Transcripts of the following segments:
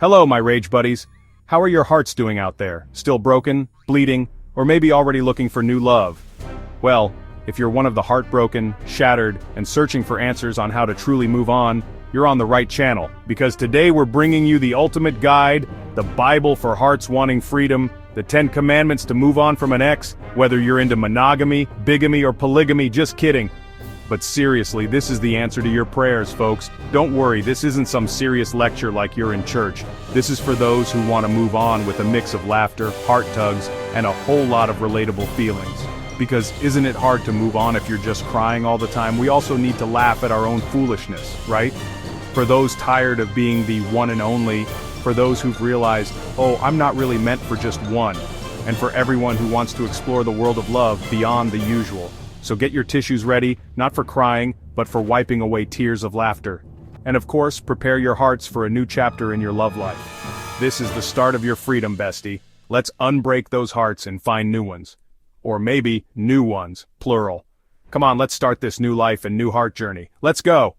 Hello, my rage buddies. How are your hearts doing out there? Still broken, bleeding, or maybe already looking for new love? Well, if you're one of the heartbroken, shattered, and searching for answers on how to truly move on, you're on the right channel, because today we're bringing you the ultimate guide, the Bible for hearts wanting freedom, the 10 commandments to move on from an ex, whether you're into monogamy, bigamy, or polygamy. Just kidding. But seriously, this is the answer to your prayers, folks. Don't worry, this isn't some serious lecture like you're in church. This is for those who want to move on with a mix of laughter, heart tugs, and a whole lot of relatable feelings. Because isn't it hard to move on if you're just crying all the time? We also need to laugh at our own foolishness, right? For those tired of being the one and only, for those who've realized, oh, I'm not really meant for just one, and for everyone who wants to explore the world of love beyond the usual. So get your tissues ready, not for crying, but for wiping away tears of laughter. And of course, prepare your hearts for a new chapter in your love life. This is the start of your freedom, bestie. Let's unbreak those hearts and find new ones. Or maybe, new ones, plural. Come on, let's start this new life and new heart journey. Let's go!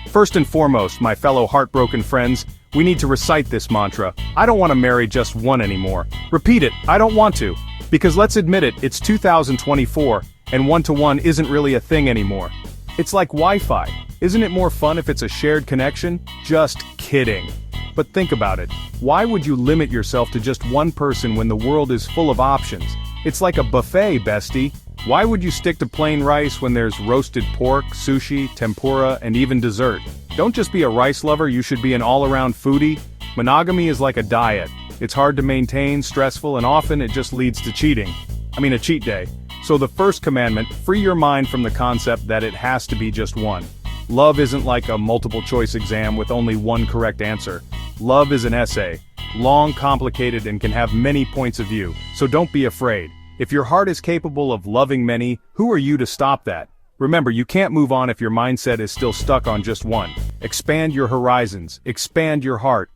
First and foremost, my fellow heartbroken friends, we need to recite this mantra. I don't want to marry just one anymore. Repeat it, I don't want to. Because let's admit it, it's 2024, and one-to-one isn't really a thing anymore. It's like Wi-Fi. Isn't it more fun if it's a shared connection? Just kidding. But think about it. Why would you limit yourself to just one person when the world is full of options? It's like a buffet, bestie. Why would you stick to plain rice when there's roasted pork, sushi, tempura, and even dessert? Don't just be a rice lover, you should be an all-around foodie. Monogamy is like a diet. It's hard to maintain, stressful, and often it just leads to cheating. A cheat day. So the first commandment, free your mind from the concept that it has to be just one. Love isn't like a multiple choice exam with only one correct answer. Love is an essay. Long, complicated, and can have many points of view. So don't be afraid. If your heart is capable of loving many, who are you to stop that? Remember, you can't move on if your mindset is still stuck on just one. Expand your horizons. Expand your heart.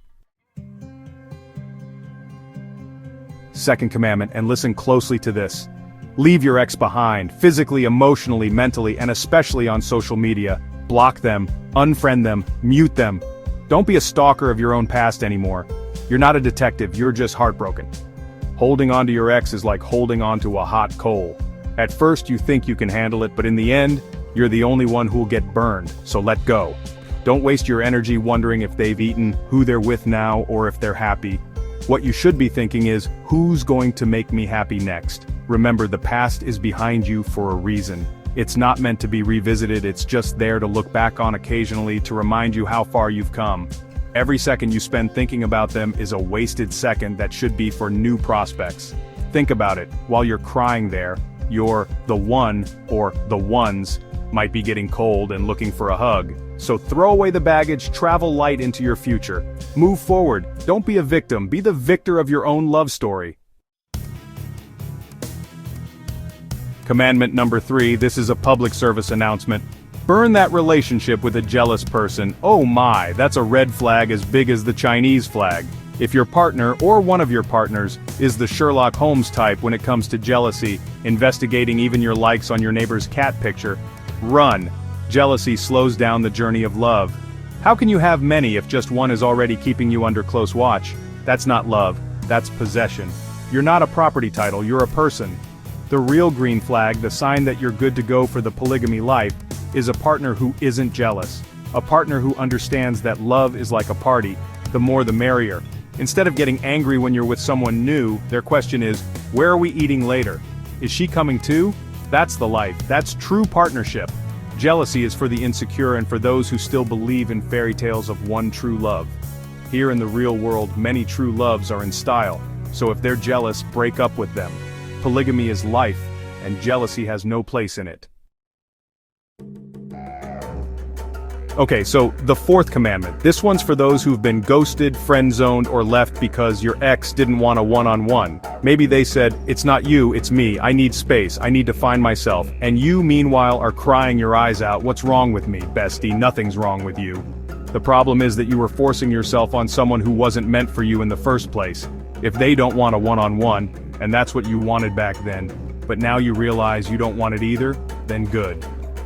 Second commandment, and listen closely to this. Leave your ex behind, physically, emotionally, mentally, and especially on social media. Block them, unfriend them, mute them. Don't be a stalker of your own past anymore. You're not a detective, you're just heartbroken. Holding on to your ex is like holding on to a hot coal. At first you think you can handle it, but in the end, you're the only one who'll get burned, so let go. Don't waste your energy wondering if they've eaten, who they're with now, or if they're happy. What you should be thinking is, who's going to make me happy next? Remember, the past is behind you for a reason. It's not meant to be revisited, it's just there to look back on occasionally to remind you how far you've come. Every second you spend thinking about them is a wasted second that should be for new prospects. Think about it, while you're crying there, the one, or the ones, might be getting cold and looking for a hug. So throw away the baggage, travel light into your future. Move forward, don't be a victim, be the victor of your own love story. Commandment number 3, this is a public service announcement. Burn that relationship with a jealous person. Oh my, that's a red flag as big as the Chinese flag. If your partner, or one of your partners, is the Sherlock Holmes type when it comes to jealousy, investigating even your likes on your neighbor's cat picture, run. Jealousy slows down the journey of love. How can you have many if just one is already keeping you under close watch? That's not love, that's possession. You're not a property title, you're a person. The real green flag, the sign that you're good to go for the polygamy life, is a partner who isn't jealous. A partner who understands that love is like a party, the more the merrier. Instead of getting angry when you're with someone new, their question is, where are we eating later? Is she coming too? That's the life, that's true partnership. Jealousy is for the insecure and for those who still believe in fairy tales of one true love. Here in the real world, many true loves are in style, so if they're jealous, break up with them. Polygamy is life, and jealousy has no place in it. Okay, so the fourth commandment. This one's for those who've been ghosted, friend-zoned, or left because your ex didn't want a one-on-one. Maybe they said, it's not you, it's me, I need space, I need to find myself, and you meanwhile are crying your eyes out, what's wrong with me, bestie, nothing's wrong with you. The problem is that you were forcing yourself on someone who wasn't meant for you in the first place. If they don't want a one-on-one, and that's what you wanted back then, but now you realize you don't want it either, then good.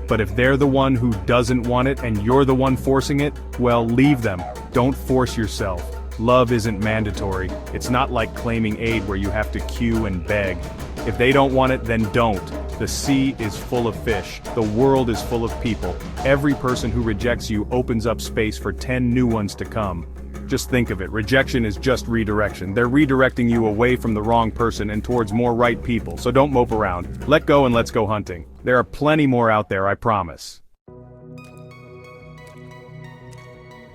But if they're the one who doesn't want it and you're the one forcing it, well, leave them. Don't force yourself. Love isn't mandatory. It's not like claiming aid where you have to queue and beg. If they don't want it, then don't. The sea is full of fish. The world is full of people. Every person who rejects you opens up space for 10 new ones to come. Just think of it, rejection is just redirection. They're redirecting you away from the wrong person and towards more right people, so don't mope around. Let go and let's go hunting. There are plenty more out there, I promise.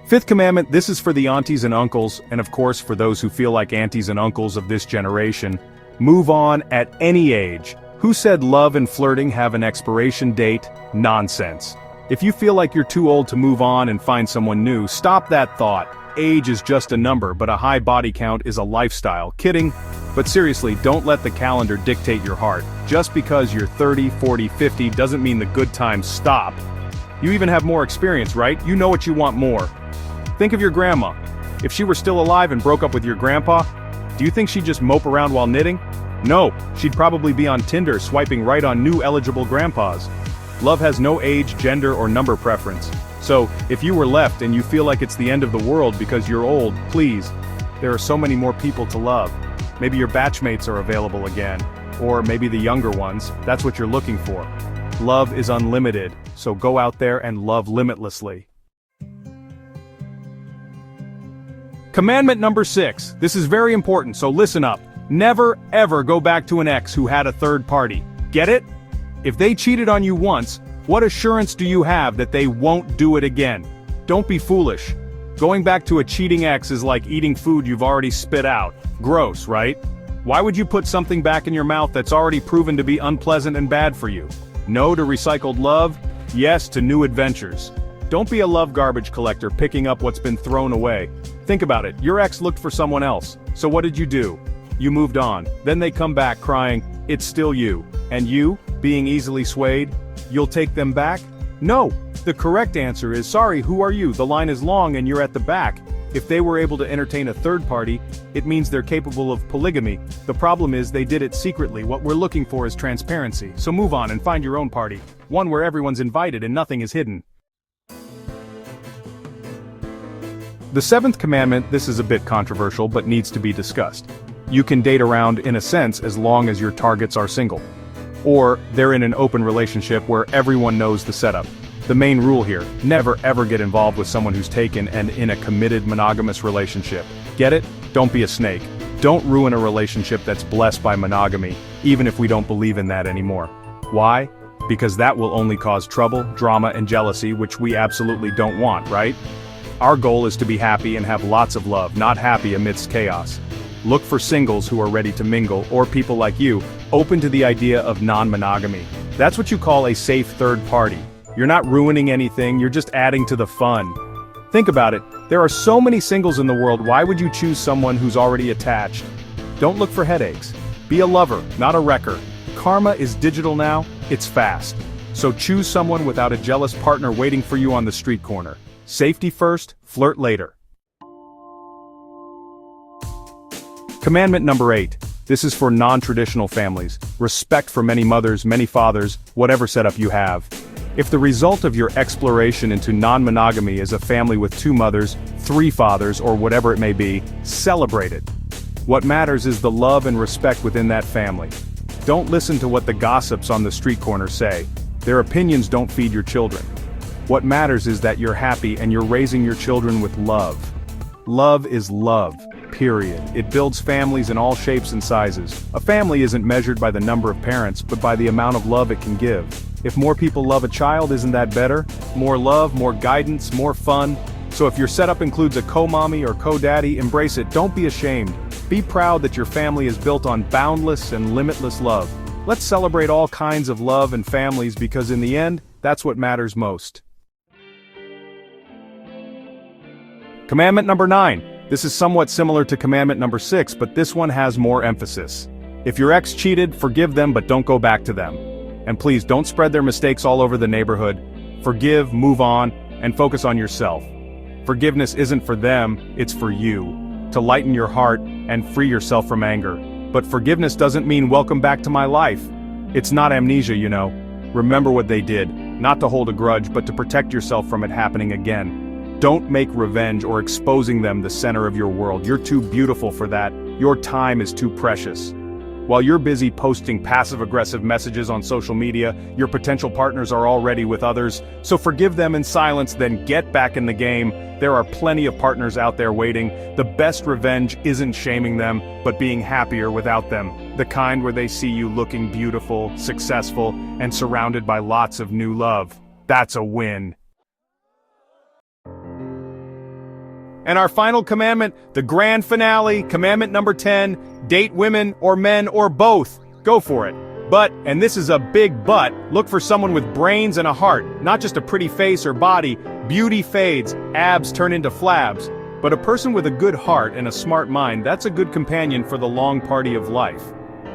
Fifth commandment, this is for the aunties and uncles, and of course for those who feel like aunties and uncles of this generation. Move on at any age. Who said love and flirting have an expiration date? Nonsense. If you feel like you're too old to move on and find someone new, stop that thought. Age is just a number, but a high body count is a lifestyle. Kidding? But seriously, don't let the calendar dictate your heart. Just because you're 30, 40, 50 doesn't mean the good times stop. You even have more experience, right? You know what you want more. Think of your grandma. If she were still alive and broke up with your grandpa, do you think she'd just mope around while knitting? No, she'd probably be on Tinder swiping right on new eligible grandpas. Love has no age, gender, or number preference. So, if you were left and you feel like it's the end of the world because you're old, please. There are so many more people to love. Maybe your batchmates are available again. Or maybe the younger ones, that's what you're looking for. Love is unlimited, so go out there and love limitlessly. Commandment number 6. This is very important, so listen up. Never ever go back to an ex who had a third party. Get it? If they cheated on you once, what assurance do you have that they won't do it again? Don't be foolish. Going back to a cheating ex is like eating food you've already spit out. Gross, right? Why would you put something back in your mouth that's already proven to be unpleasant and bad for you? No to recycled love, yes to new adventures. Don't be a love garbage collector picking up what's been thrown away. Think about it, your ex looked for someone else, so what did you do? You moved on. Then they come back crying, it's still you. And you, being easily swayed, you'll take them back? No! The correct answer is, sorry, who are you? The line is long and you're at the back. If they were able to entertain a third party, it means they're capable of polygamy. The problem is they did it secretly. What we're looking for is transparency. So move on and find your own party. One where everyone's invited and nothing is hidden. The 7th commandment, this is a bit controversial but needs to be discussed. You can date around in a sense as long as your targets are single. Or, they're in an open relationship where everyone knows the setup. The main rule here, never ever get involved with someone who's taken and in a committed monogamous relationship. Get it? Don't be a snake. Don't ruin a relationship that's blessed by monogamy, even if we don't believe in that anymore. Why? Because that will only cause trouble, drama, and jealousy, which we absolutely don't want, right? Our goal is to be happy and have lots of love, not happy amidst chaos. Look for singles who are ready to mingle, or people like you, open to the idea of non-monogamy. That's what you call a safe third party. You're not ruining anything, you're just adding to the fun. Think about it, there are so many singles in the world, why would you choose someone who's already attached? Don't look for headaches. Be a lover, not a wrecker. Karma is digital now, it's fast. So choose someone without a jealous partner waiting for you on the street corner. Safety first, flirt later. Commandment number 8. This is for non-traditional families. Respect for many mothers, many fathers, whatever setup you have. If the result of your exploration into non-monogamy is a family with 2 mothers, 3 fathers, or whatever it may be, celebrate it. What matters is the love and respect within that family. Don't listen to what the gossips on the street corner say. Their opinions don't feed your children. What matters is that you're happy and you're raising your children with love. Love is love. Period. It builds families in all shapes and sizes. A family isn't measured by the number of parents, but by the amount of love it can give. If more people love a child, isn't that better? More love, more guidance, more fun. So if your setup includes a co-mommy or co-daddy, embrace it. Don't be ashamed. Be proud that your family is built on boundless and limitless love. Let's celebrate all kinds of love and families because in the end, that's what matters most. Commandment number 9. This is somewhat similar to commandment number 6, but this one has more emphasis. If your ex cheated, forgive them but don't go back to them. And please don't spread their mistakes all over the neighborhood. Forgive, move on, and focus on yourself. Forgiveness isn't for them, it's for you. To lighten your heart and free yourself from anger. But forgiveness doesn't mean welcome back to my life. It's not amnesia, you know. Remember what they did. Not to hold a grudge, but to protect yourself from it happening again. Don't make revenge or exposing them the center of your world. You're too beautiful for that. Your time is too precious. While you're busy posting passive-aggressive messages on social media, your potential partners are already with others, so forgive them in silence, then get back in the game. There are plenty of partners out there waiting. The best revenge isn't shaming them, but being happier without them. The kind where they see you looking beautiful, successful, and surrounded by lots of new love. That's a win. And our final commandment, the grand finale, commandment number 10, date women or men or both. Go for it. But, and this is a big but, look for someone with brains and a heart, not just a pretty face or body. Beauty fades, abs turn into flabs. But a person with a good heart and a smart mind, that's a good companion for the long party of life.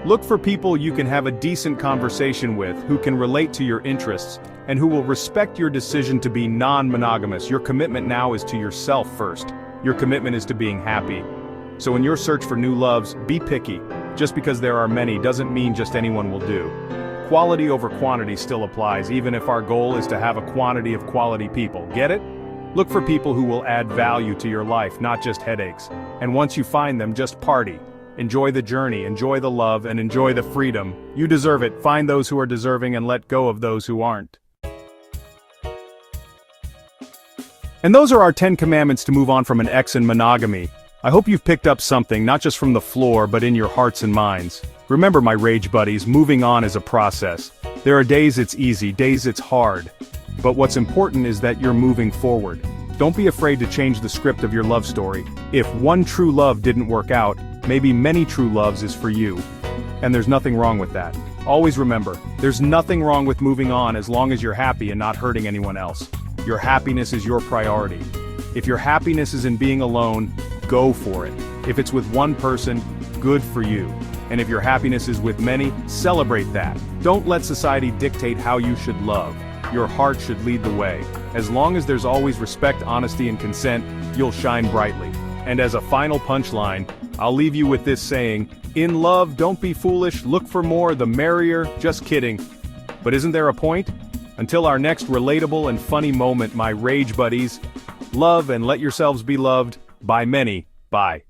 Look for people you can have a decent conversation with, who can relate to your interests, and who will respect your decision to be non-monogamous. Your commitment now is to yourself first. Your commitment is to being happy. So in your search for new loves, be picky. Just because there are many doesn't mean just anyone will do. Quality over quantity still applies, even if our goal is to have a quantity of quality people. Get it? Look for people who will add value to your life, not just headaches. And once you find them, just party. Enjoy the journey, enjoy the love, and enjoy the freedom. You deserve it. Find those who are deserving and let go of those who aren't. And those are our 10 commandments to move on from an ex and monogamy. I hope you've picked up something, not just from the floor, but in your hearts and minds. Remember, my rage buddies, moving on is a process. There are days it's easy, days it's hard. But what's important is that you're moving forward. Don't be afraid to change the script of your love story. If one true love didn't work out, maybe many true loves is for you. And there's nothing wrong with that. Always remember, there's nothing wrong with moving on as long as you're happy and not hurting anyone else. Your happiness is your priority. If your happiness is in being alone, go for it. If it's with one person, good for you. And if your happiness is with many, celebrate that. Don't let society dictate how you should love. Your heart should lead the way. As long as there's always respect, honesty, and consent, you'll shine brightly. And as a final punchline, I'll leave you with this saying, in love, don't be foolish, look for more, the merrier, just kidding. But isn't there a point? Until our next relatable and funny moment, my rage buddies, love and let yourselves be loved by many. Bye.